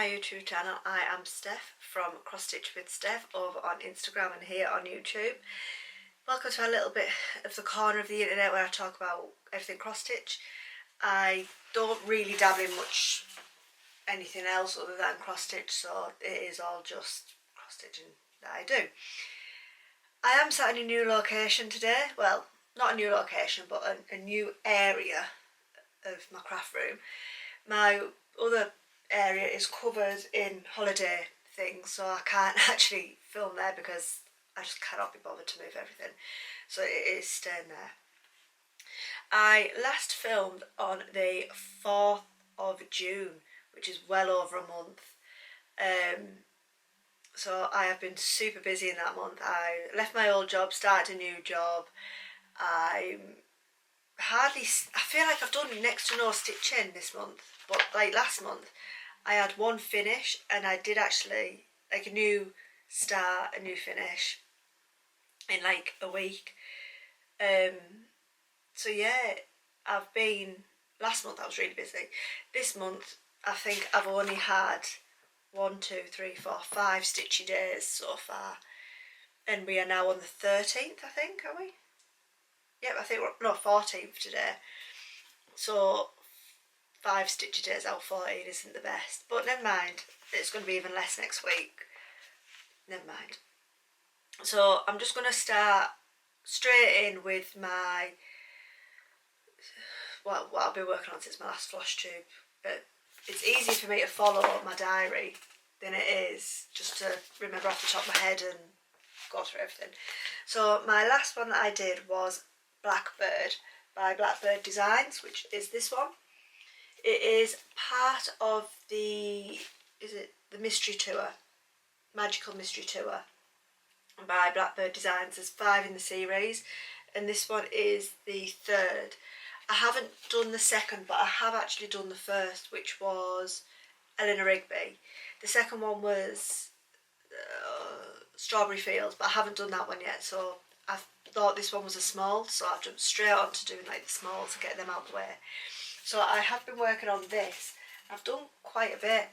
my YouTube channel. I am Steph from Cross Stitch with Steph over on Instagram and here on YouTube. Welcome to a little bit of the corner of the internet where I talk about everything cross stitch. I don't really dabble in much anything else other than cross stitch, so it is all just cross stitching that I do. I am sat in a new location today. Well, not a new location, but a new area of my craft room. My other area is covered in holiday things, so I can't actually film there because I just cannot be bothered to move everything. So it is staying there. I last filmed on the 4th of June, which is well over a month. So I have been super busy in that month. I left my old job, started a new job. I feel like I've done next to no stitching this month, but like last month I had one finish and I did actually like a new start, a new finish in like a week. So yeah, last month I was really busy. This month I think I've only had 5 stitchy days so far, and we are now on the 13th, I think, are we? Yep, I think we're, no, 14th today. So 5 stitchy days out of 14 isn't the best, but never mind, it's going to be even less next week. Never mind. So I'm just going to start straight in with my, what I've been working on since my last Flosstube. It's easy for me to follow my diary than it is just to remember off the top of my head and go through everything. So my last one that I did was Blackbird by Blackbird Designs, which is this one. It is part of the Mystery Tour, Magical Mystery Tour by Blackbird Designs. There's 5 in the series and this one is the 3rd. I haven't done the 2nd, but I have actually done the 1st, which was Eleanor Rigby. The 2nd one was Strawberry Fields, but I haven't done that one yet, so I thought this one was a small, so I've jumped straight on to doing like the small to get them out of the way. So I have been working on this. I've done quite a bit.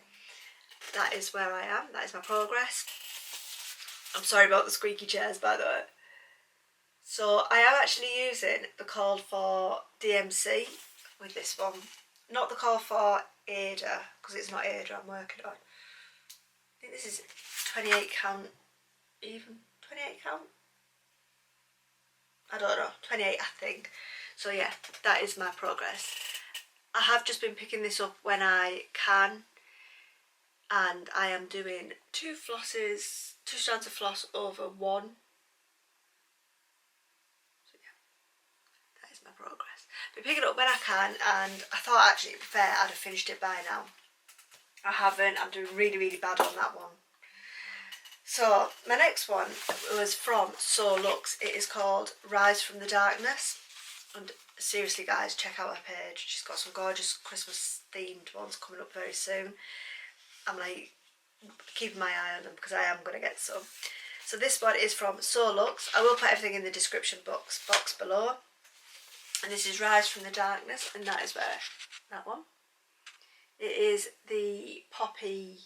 That is where I am. That is my progress. I'm sorry about the squeaky chairs, by the way. So I am actually using the call for DMC with this one. Not the call for Ada, because it's not Ada I'm working on. I think this is 28 count, even 28 count? I don't know, 28 I think. So yeah, that is my progress. I have just been picking this up when I can, and I am doing 2 strands of floss over 1. So yeah, that is my progress. Been picking it up when I can, and I thought actually it'd be fair I'd have finished it by now. I haven't. I'm doing really bad on that one. So my next one was from Luxe. It is called Rise from the Darkness, and seriously guys, check out her page. She's got some gorgeous Christmas themed ones coming up very soon. I'm like keeping my eye on them because I am going to get some. So this one is from Luxe. I will put everything in the description box below. And this is Rise from the Darkness, and that is where that one. It is the poppy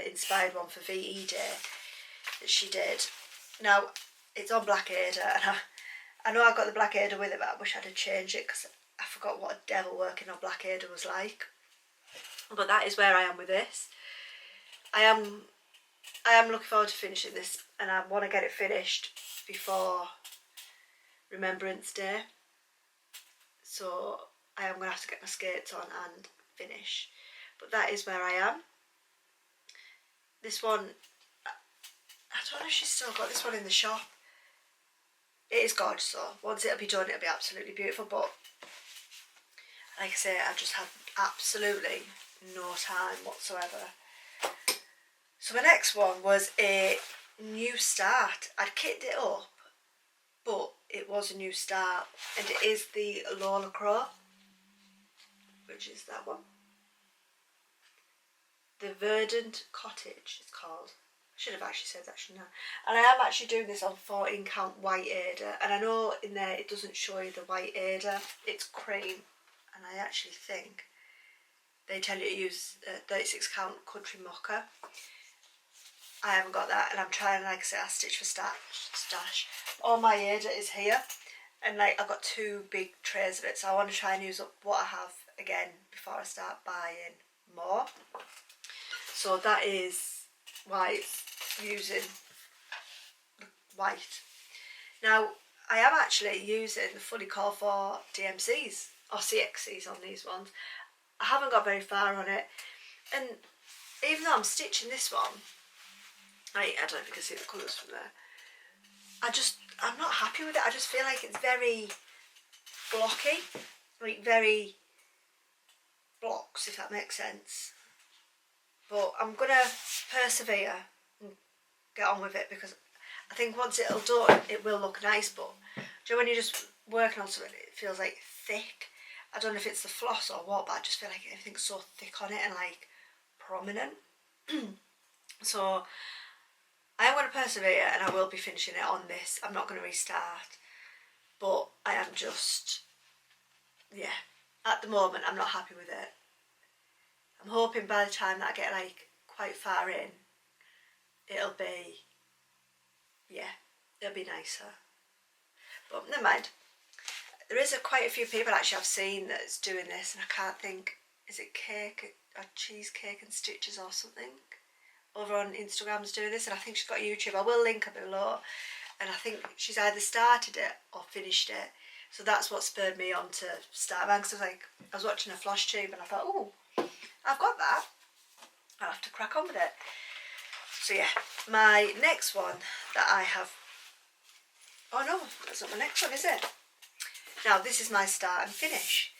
inspired one for VE Day that she did. Now it's on Black Ada, and I know I got the Black Ada with it, but I wish I'd have changed it because I forgot what a devil working on Black Ada was like. But that is where I am with this. I am looking forward to finishing this, and I want to get it finished before Remembrance Day. So I am going to have to get my skates on and finish. But that is where I am. This one, I don't know if she's still got this one in the shop. It is gorgeous, so once it'll be done, it'll be absolutely beautiful. But like I say, I just have absolutely no time whatsoever. So my next one was a new start. I'd kitted it up, but it was a new start, and it is the Lola Crow, which is that one. The Verdant Cottage it's called. I should have actually said that, shouldn't I? And I am actually doing this on 14 count white Ada, and I know in there it doesn't show you the white Ada, it's cream, and I actually think they tell you to use 36 count country mocha. I haven't got that, and I'm trying, like I say, I stitch for stash. All my Ada is here, and like I've got 2 big trays of it, so I want to try and use up what I have again before I start buying more. So that is why it's using white. Now I am actually using the fully called for DMCs or CXCs on these ones. I haven't got very far on it, and even though I'm stitching this one, I don't know if you can see the colours from there, I'm not happy with it. I just feel like it's very blocky, like very blocks, if that makes sense. But I'm going to persevere and get on with it, because I think once it'll done, it will look nice. But do you know when you're just working on something, it feels like thick? I don't know if it's the floss or what, but I just feel like everything's so thick on it and like prominent. So I am going to persevere, and I will be finishing it on this. I'm not going to restart, but I am just, yeah, at the moment I'm not happy with it. I'm hoping by the time that I get like quite far in, it'll be, yeah, it'll be nicer. But never mind. There is quite a few people actually I've seen that's doing this, and I can't think, is it Cake or Cheesecake and Stitches or something? Over on Instagram's doing this, and I think she's got YouTube. I will link her below, and I think she's either started it or finished it. So that's what spurred me on to start mine, because I was watching a Flosstube and I thought, oh, I've got that, I'll have to crack on with it. So yeah, my next one that I have, oh no, that's not my next one, is it? Now this is my start and finish.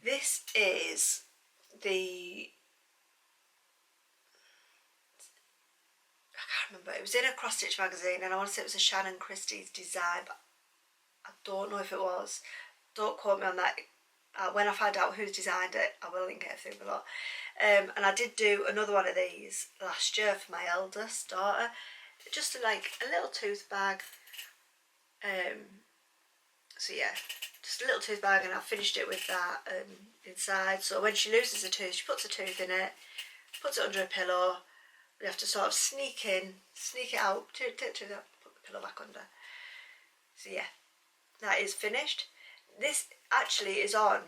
This is the, I can't remember, it was in a cross stitch magazine, and I want to say it was a Shannon Christie's design, but I don't know if it was. Don't quote me on that. When I find out who's designed it, I will link it through below. And I did do another one of these last year for my eldest daughter, just like a little tooth bag. So yeah, just a little tooth bag, and I finished it with that inside. So when she loses a tooth, she puts a tooth in it, puts it under a pillow. We have to sort of sneak it out, take the tooth out, put the pillow back under. So yeah, that is finished. This actually is on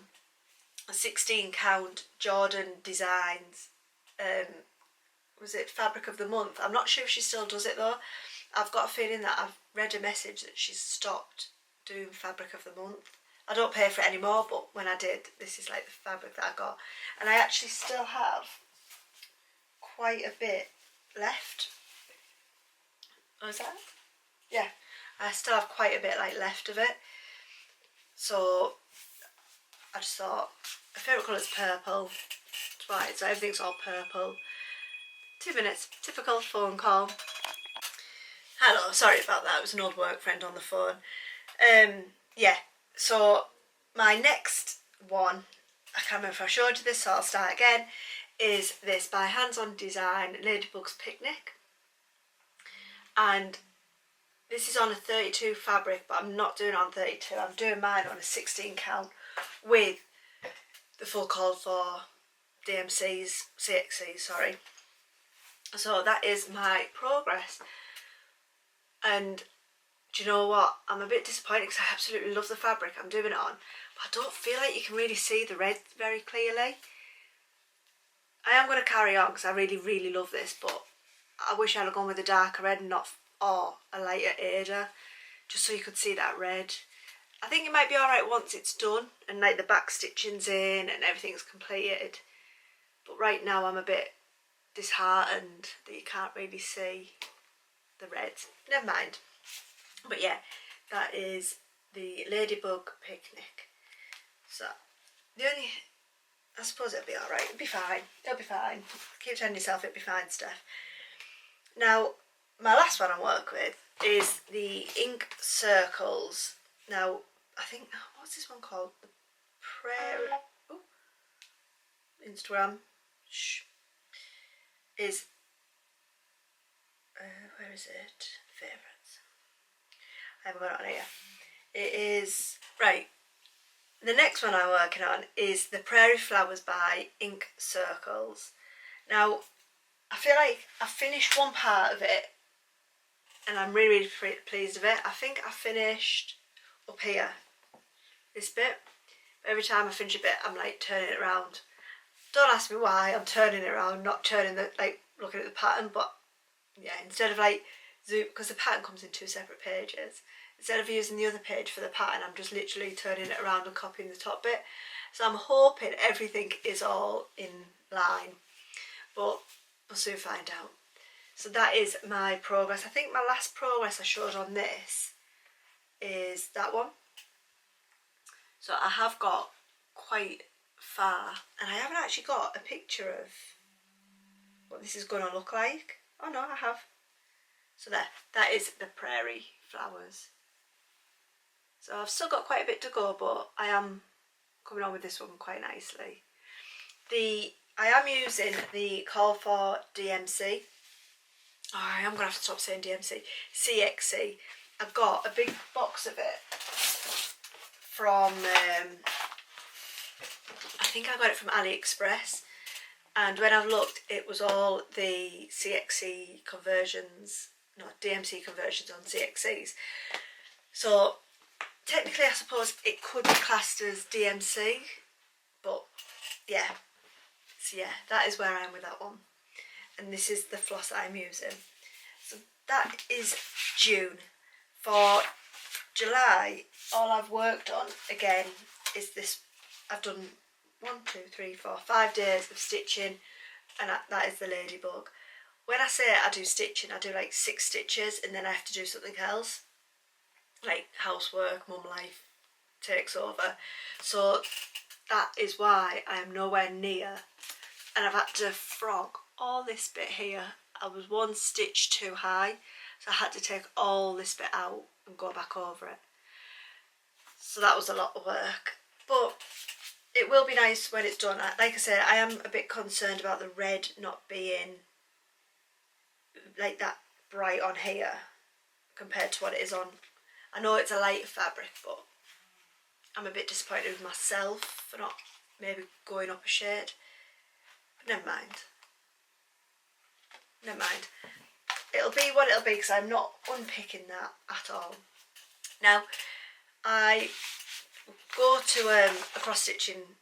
a 16 count Jordan Designs, was it Fabric of the Month? I'm not sure if she still does it though. I've got a feeling that I've read a message that she's stopped doing Fabric of the Month. I don't pay for it anymore, but when I did, this is like the fabric that I got. And I actually still have quite a bit left. Oh, is that? Yeah, I still have quite a bit like left of it. So I just thought, my favourite colour is purple. It's white, so everything's all purple. 2 minutes, typical phone call. Hello, sorry about that, it was an old work friend on the phone. Yeah, so my next one, I can't remember if I showed you this, so I'll start again, is this by Hands On Design, Ladybug's Picnic. And this is on a 32 fabric, but I'm not doing it on 32. I'm doing mine on a 16 count with the full call for CXCs, sorry. So that is my progress. And do you know what? I'm a bit disappointed because I absolutely love the fabric I'm doing it on, but I don't feel like you can really see the red very clearly. I am going to carry on because I really, really love this, but I wish I'd have gone with a darker red and not or a lighter Ada, just so you could see that red. I think it might be alright once it's done and like the back stitching's in and everything's completed, but right now I'm a bit disheartened that you can't really see the red. Never mind. But yeah, that is the Ladybug Picnic. So the only, I suppose it'll be alright, it'll be fine, it'll be fine. Keep telling yourself it'll be fine stuff. Now my last one I work with is the ink circles. Now I think, what's this one called? The Prairie, Instagram is, where is it? Favourites. I haven't got it on here. It is, right, The next one I'm working on is the Prairie Flowers by Ink Circles. Now, I feel like I've finished one part of it and I'm really, really pleased with it. I think I finished up here, this bit. Every time I finish a bit, I'm like turning it around. Don't ask me why I'm turning it around, not turning the, like, looking at the pattern, but yeah, instead of like zoom, because the pattern comes in 2 separate pages, instead of using the other page for the pattern, I'm just literally turning it around and copying the top bit. So I'm hoping everything is all in line, but we'll soon find out. So that is my progress. I think my last progress I showed on this is that one. So I have got quite far, and I haven't actually got a picture of what this is going to look like. Oh no, I have. So there, that is the Prairie Flowers. So I've still got quite a bit to go, but I am coming on with this one quite nicely. I am using the Call for DMC. Oh, I am going to have to stop saying DMC. CXC. I've got a big box of it from, I think I got it from AliExpress. And when I've looked, it was all the CXC conversions, no, DMC conversions on CXCs. So technically, I suppose it could be classed as DMC, but yeah. So yeah, that is where I am with that one. And this is the floss that I'm using. So that is June. For July, all I've worked on again is this. I've done 5 days of stitching, and that is the Ladybug. When I say I do stitching, I do like 6 stitches and then I have to do something else, like housework, mum life takes over. So that is why I am nowhere near, and I've had to frog all this bit here. I was 1 stitch too high, so I had to take all this bit out and go back over it. So that was a lot of work, but it will be nice when it's done. Like I said, I am a bit concerned about the red not being like that bright on here compared to what it is on. I know it's a lighter fabric, but I'm a bit disappointed with myself for not maybe going up a shade. But never mind. Never mind. It'll be what it'll be because I'm not unpicking that at all. Now, I go to a cross stitching.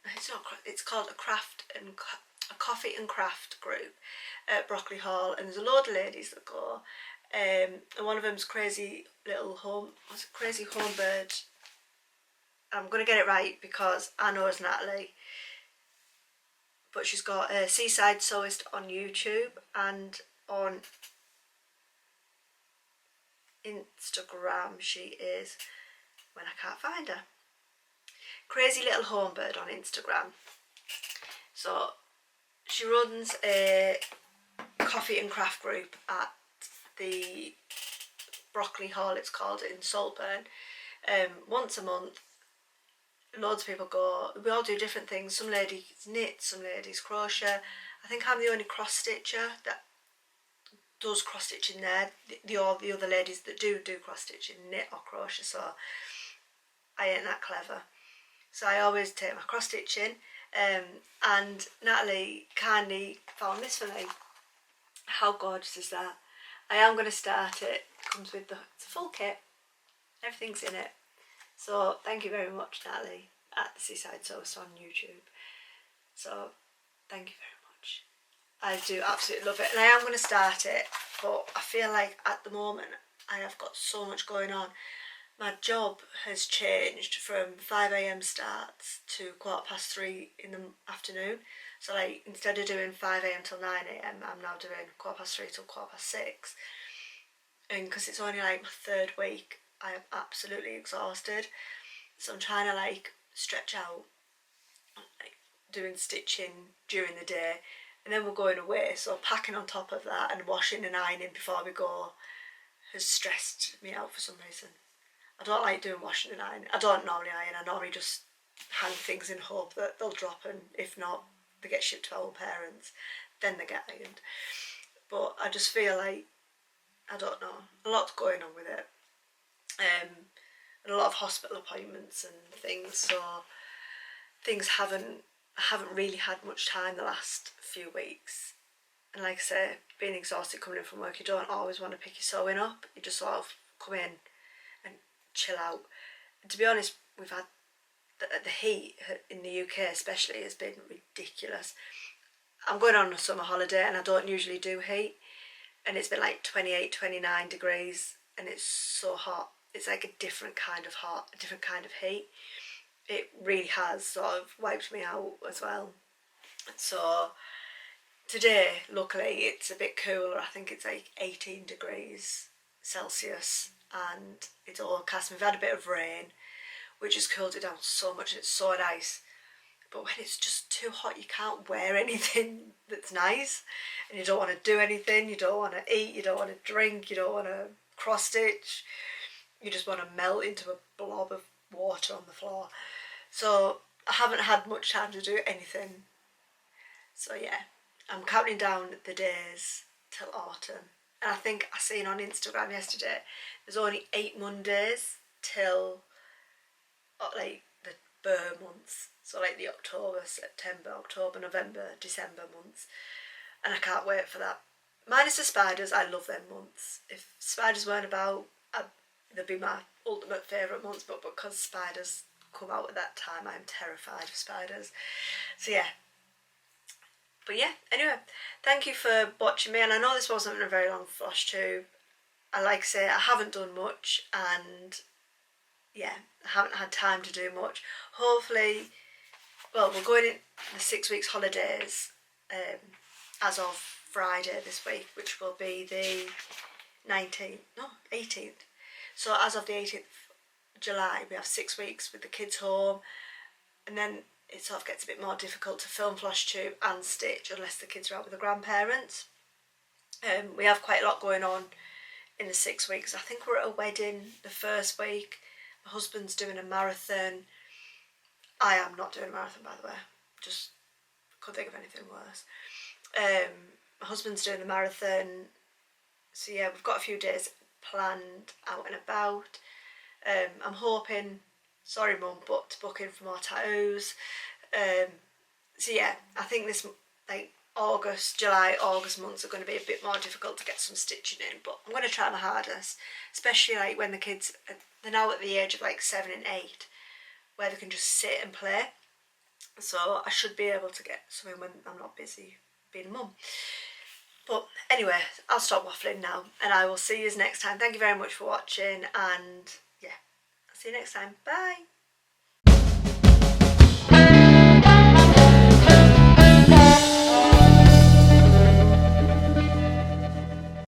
It's called a coffee and craft group at Broccoli Hall, and there's a load of ladies that go. And one of them's Crazy Homebird. I'm gonna get it right because I know it's Natalie, but she's got a Seaside Sewist on YouTube and on Instagram. She is, when I can't find her, Crazy Little Homebird on Instagram. So she runs a coffee and craft group at the Broccoli Hall, it's called, in Saltburn. Once a month, loads of people go. We all do different things. Some ladies knit, some ladies crochet. I think I'm the only cross stitcher that does cross stitching there. The other ladies that do cross stitching knit or crochet, so I ain't that clever. So I always take my cross stitching, and Natalie kindly found this for me. How gorgeous is that? I am going to start it. It comes with it's a full kit. Everything's in it. So thank you very much, Natalie, at the Seaside Sewist on YouTube. So thank you very much. I do absolutely love it, and I am going to start it, but I feel like at the moment I have got so much going on. My job has changed from 5 AM starts to 3:15 in the afternoon. So like, instead of doing 5 AM till 9 AM, I'm now doing 3:15 till 6:15. And because it's only like my 3rd week, I am absolutely exhausted. So I'm trying to like stretch out, like doing stitching during the day, and then we're going away. So packing on top of that and washing and ironing before we go has stressed me out for some reason. I don't like doing washing and ironing. I don't normally iron. I normally just hang things in hope that they'll drop, and if not, they get shipped to our parents. Then they get ironed. But I just feel like, I don't know, a lot's going on with it. And a lot of hospital appointments and things. So I haven't really had much time the last few weeks. And like I say, being exhausted coming in from work, you don't always want to pick your sewing up. You just sort of come in and chill out. And to be honest, we've had the heat in the UK especially has been ridiculous. I'm going on a summer holiday and I don't usually do heat, and it's been like 28, 29 degrees and it's so hot. It's like a different kind of hot, a different kind of heat. It really has sort of wiped me out as well. So today, luckily, it's a bit cooler. I think it's like 18 degrees Celsius and it's overcast. We've had a bit of rain, which has cooled it down so much. It's so nice. But when it's just too hot, you can't wear anything that's nice, and you don't want to do anything. You don't want to eat, you don't want to drink, you don't want to cross stitch. You just want to melt into a blob of water on the floor. So I haven't had much time to do anything. So yeah, I'm counting down the days till autumn. And I think I seen on Instagram yesterday, there's only 8 Mondays till like the burr months. So like the October, September, October, November, December months. And I can't wait for that. Minus the spiders, I love them months. If spiders weren't about, they'd be my ultimate favourite months. But because spiders come out at that time, I'm terrified of spiders. So yeah. But yeah, anyway, thank you for watching me. And I know this wasn't a very long Flosstube. I like I say, I haven't done much. And yeah, I haven't had time to do much. Hopefully, well, we're going in the 6 weeks holidays as of Friday this week, which will be the 18th. So as of the 18th of July, we have 6 weeks with the kids home, and then it sort of gets a bit more difficult to film Flosstube and stitch unless the kids are out with the grandparents. We have quite a lot going on in the 6 weeks. I think we're at a wedding the first week. My husband's doing a marathon. I am not doing a marathon, by the way. Just couldn't think of anything worse. My husband's doing a marathon. So yeah, we've got a few days planned out and about. I'm hoping, sorry mum, but to book in for more tattoos. So yeah, I think this like July, August months are going to be a bit more difficult to get some stitching in, but I'm going to try my hardest, especially like when the kids, they're now at the age of like 7 and 8, where they can just sit and play. So I should be able to get something when I'm not busy being a mum. But anyway, I'll stop waffling now and I will see you next time. Thank you very much for watching, and yeah, I'll see you next time. Bye.